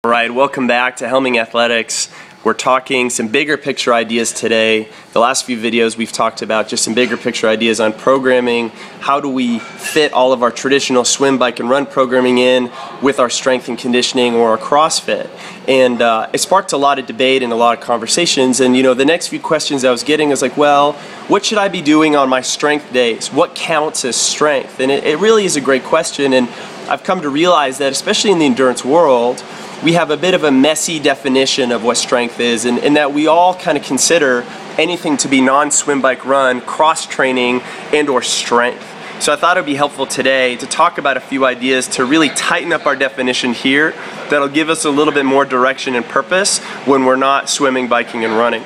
All right, welcome back to Helming Athletics. We're talking some bigger picture ideas today. The last few videos we've talked about just some bigger picture ideas on programming. How do we fit all of our traditional swim, bike, and run programming in with our strength and conditioning or our CrossFit? And it sparked a lot of debate and a lot of conversations. And the next few questions I was getting is like, well, what should I be doing on my strength days? What counts as strength? And it really is a great question. And I've come to realize that, especially in the endurance world, we have a bit of a messy definition of what strength is, and that we all kind of consider anything to be non-swim, bike, run, cross-training, and or strength. So I thought it would be helpful today to talk about a few ideas to really tighten up our definition here that'll give us a little bit more direction and purpose when we're not swimming, biking, and running.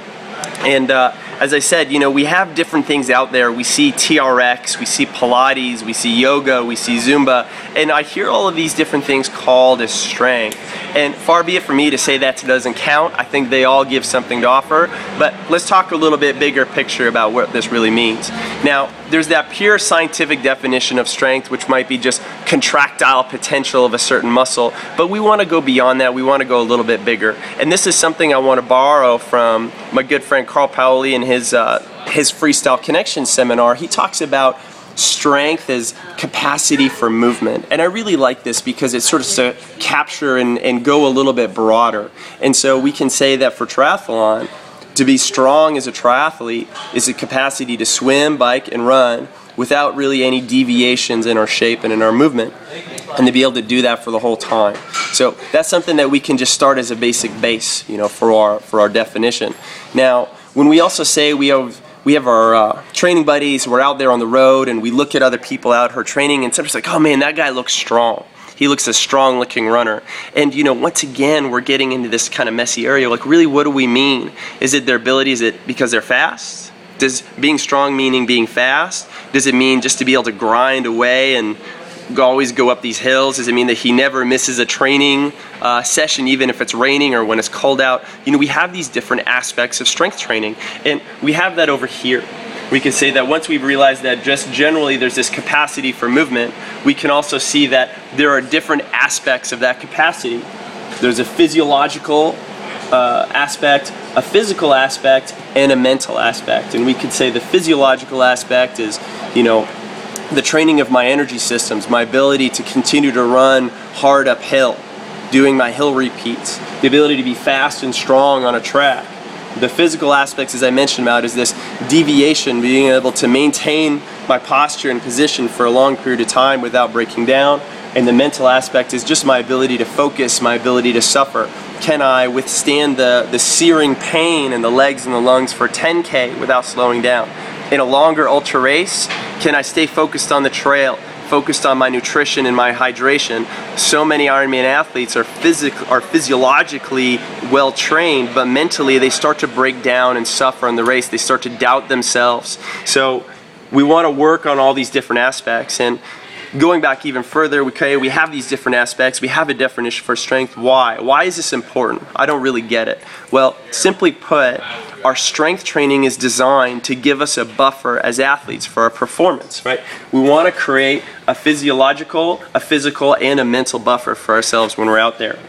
And as I said, we have different things out there. We see TRX, we see Pilates, we see yoga, we see Zumba, and I hear all of these different things called as strength. And far be it for me to say that doesn't count. I think they all give something to offer, but let's talk a little bit bigger picture about what this really means. Now, there's that pure scientific definition of strength, which might be just contractile potential of a certain muscle, but we want to go beyond that. We want to go a little bit bigger. And this is something I want to borrow from my good friend Carl Paoli in his Freestyle Connection seminar. He talks about strength as capacity for movement, and I really like this because it's sort of to capture and go a little bit broader. And so we can say that for triathlon, to be strong as a triathlete is a capacity to swim, bike, and run without really any deviations in our shape and in our movement, and to be able to do that for the whole time. So that's something that we can just start as a basic base, for our definition. Now, when we also say we have our training buddies, we're out there on the road and we look at other people out who are training, and somebody's like, oh man, that guy looks strong. He looks a strong looking runner. And once again, we're getting into this kind of messy area. Like, really, what do we mean? Is it their ability? Is it because they're fast? Does being strong meaning being fast? Does it mean just to be able to grind away and always go up these hills? Does it mean that he never misses a training session, even if it's raining or when it's cold out? We have these different aspects of strength training, and we have that over here. We can say that once we've realized that just generally there's this capacity for movement, we can also see that there are different aspects of that capacity. There's a physiological aspect, a physical aspect, and a mental aspect. And we could say the physiological aspect is, the training of my energy systems, my ability to continue to run hard uphill, doing my hill repeats, the ability to be fast and strong on a track. The physical aspects, as I mentioned about, is this deviation, being able to maintain my posture and position for a long period of time without breaking down. And the mental aspect is just my ability to focus, my ability to suffer. Can I withstand the searing pain in the legs and the lungs for 10K without slowing down? In a longer ultra race, can I stay focused on the trail, focused on my nutrition and my hydration? So many Ironman athletes are physiologically well trained, but mentally they start to break down and suffer in the race. They start to doubt themselves. So we want to work on all these different aspects. And going back even further, we have these different aspects. We have a definition for strength. Why? Why is this important? I don't really get it. Well, simply put, our strength training is designed to give us a buffer as athletes for our performance, right? We want to create a physiological, a physical, and a mental buffer for ourselves when we're out there.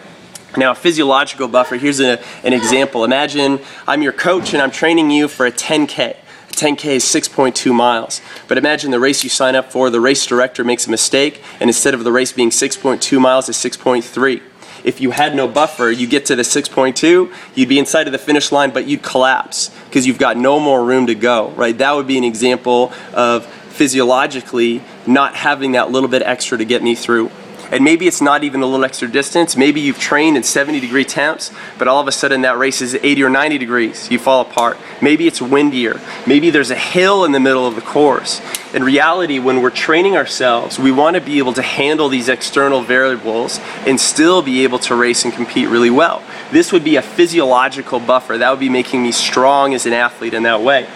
Now, a physiological buffer, here's an example. Imagine I'm your coach and I'm training you for a 10K. 10K is 6.2 miles. But imagine the race you sign up for, the race director makes a mistake, and instead of the race being 6.2 miles, it's 6.3. If you had no buffer, you get to the 6.2, you'd be inside of the finish line, but you'd collapse because you've got no more room to go, right? That would be an example of physiologically not having that little bit extra to get me through. And maybe it's not even a little extra distance. Maybe you've trained in 70-degree temps, but all of a sudden that race is 80 or 90 degrees. You fall apart. Maybe it's windier. Maybe there's a hill in the middle of the course. In reality, when we're training ourselves, we want to be able to handle these external variables and still be able to race and compete really well. This would be a physiological buffer. That would be making me strong as an athlete in that way.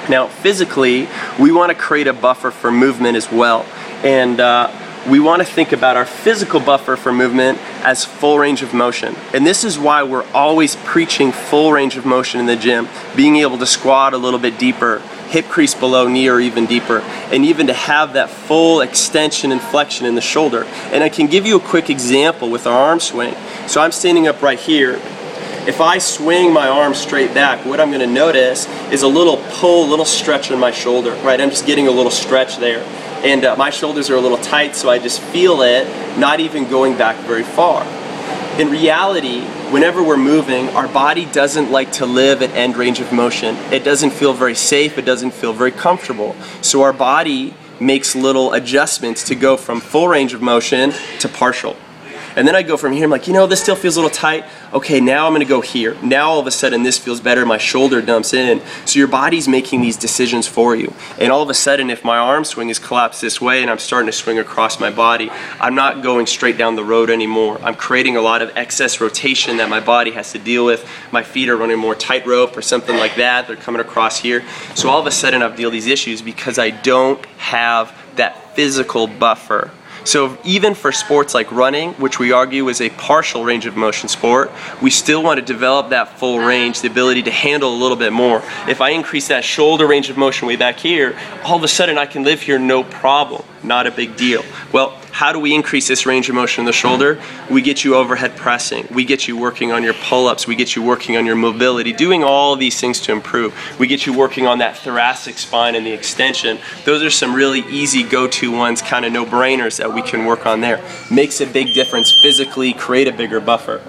Now, physically, we want to create a buffer for movement as well. And we want to think about our physical buffer for movement as full range of motion. And this is why we're always preaching full range of motion in the gym, being able to squat a little bit deeper, hip crease below knee or even deeper, and even to have that full extension and flexion in the shoulder. And I can give you a quick example with our arm swing. So I'm standing up right here. If I swing my arm straight back, what I'm going to notice is a little pull, a little stretch in my shoulder, right? I'm just getting a little stretch there. And my shoulders are a little tight, so I just feel it, not even going back very far. In reality, whenever we're moving, our body doesn't like to live at end range of motion. It doesn't feel very safe, it doesn't feel very comfortable. So our body makes little adjustments to go from full range of motion to partial. And then I go from here, I'm like, you know, this still feels a little tight. Okay, now I'm gonna go here. Now all of a sudden this feels better, my shoulder dumps in. So your body's making these decisions for you. And all of a sudden, if my arm swing is collapsed this way and I'm starting to swing across my body, I'm not going straight down the road anymore. I'm creating a lot of excess rotation that my body has to deal with. My feet are running more tightrope or something like that. They're coming across here. So all of a sudden I've dealt with these issues because I don't have that physical buffer. So even for sports like running, which we argue is a partial range of motion sport, we still want to develop that full range, the ability to handle a little bit more. If I increase that shoulder range of motion way back here, all of a sudden I can live here no problem, not a big deal. Well, how do we increase this range of motion in the shoulder? We get you overhead pressing, we get you working on your pull-ups, we get you working on your mobility, doing all of these things to improve. We get you working on that thoracic spine and the extension. Those are some really easy go-to ones, kind of no-brainers that we can work on there. Makes a big difference physically, create a bigger buffer.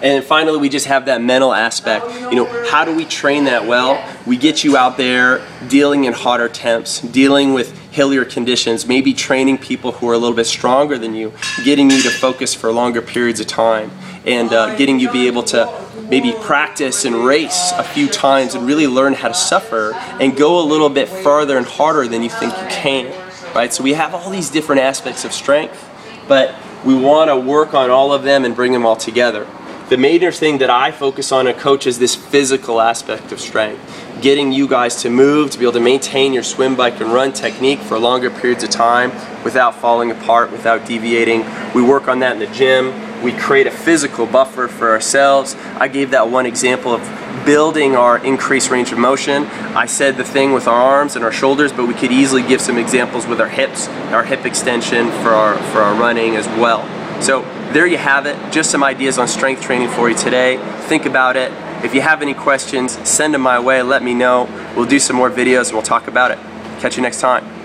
And finally, we just have that mental aspect. You know, how do we train that well? We get you out there dealing in hotter temps, dealing with hillier conditions, maybe training people who are a little bit stronger than you, getting you to focus for longer periods of time, and getting you be able to maybe practice and race a few times and really learn how to suffer and go a little bit farther and harder than you think you can, right? So we have all these different aspects of strength, but we want to work on all of them and bring them all together. The major thing that I focus on and coach is this physical aspect of strength. Getting you guys to move, to be able to maintain your swim, bike, and run technique for longer periods of time without falling apart, without deviating. We work on that in the gym. We create a physical buffer for ourselves. I gave that one example of building our increased range of motion. I said the thing with our arms and our shoulders, but we could easily give some examples with our hips, our hip extension for our running as well. So there you have it, just some ideas on strength training for you today. Think about it. If you have any questions, send them my way, let me know. We'll do some more videos and we'll talk about it. Catch you next time.